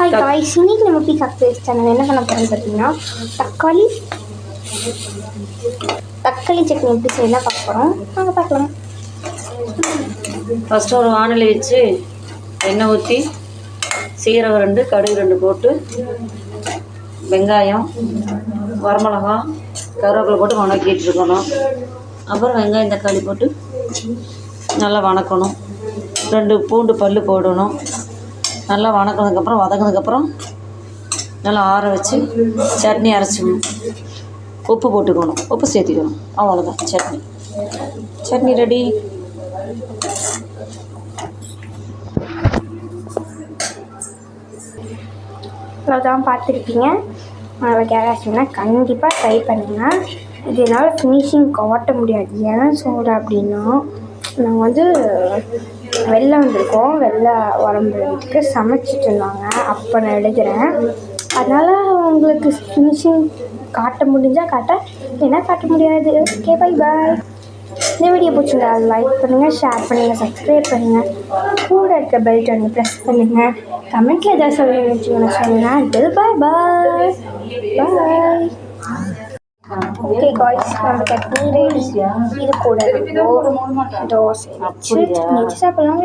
Hi guys, இன்னைக்கு நம்ம peacock taste channel என்ன பண்ண போகிறோம்னு பார்த்தீங்கன்னா தக்காளி சட்னி எப்படி செய்யலாம் பார்க்க போகிறோம். நாங்கள் பார்க்கலாம். ஃபஸ்ட்டு ஒரு வானொலி வச்சு எண்ணெய் ஊற்றி சீரகம் 2 கடுகு 2 போட்டு வெங்காயம் வரமிளகா கருவேப்பிலை போட்டு வணக்கிட்டு இருக்கணும். அப்புறம் வெங்காயம் தக்காளி போட்டு நல்லா வணக்கணும். 2 பூண்டு பல் போடணும். நல்லா வதக்கினதுக்கப்புறம் நல்லா ஆற வச்சு சட்னி அரைச்சிக்கணும். உப்பு போட்டுக்கணும், உப்பு சேர்த்திக்கணும். அவ்வளோதான், சட்னி ரெடி. அவ்வளோதான், பார்த்துருக்கீங்க. உங்களுக்கு யாராச்சும்னா கண்டிப்பாக ட்ரை பண்ணுங்கள். இது என்னால் ஃபினிஷிங் காட்ட முடியாது. ஏன் சொல்கிறேன் அப்படின்னா, நாங்கள் வந்து வெளில வந்திருக்கோம். வெளில உடம்பு வீட்டுக்கு சமைச்சிட்டு இருந்தாங்க. அப்போ நான் எழுதுகிறேன். அதனால் உங்களுக்கு ஃபினிஷிங் காட்ட முடிஞ்சால் காட்ட, ஏன்னா காட்ட முடியாது. Okay, bye bye. இந்த வீடியோ பிடிச்சிருந்தா லைக் பண்ணுங்கள், ஷேர் பண்ணுங்கள், சப்ஸ்கிரைப் பண்ணுங்கள், கூட இருக்க பெல் பட்டனை ப்ரெஸ் பண்ணுங்கள். கமெண்ட்டில் எதாவது சொல்லுங்கள் சொல்லுங்கள். பாய் பாய் பாய். ஓகே காய்ஸ், நம்ம சட்னி ரெடி. இது கூட தோசை வச்சு சாப்பிடலாம்.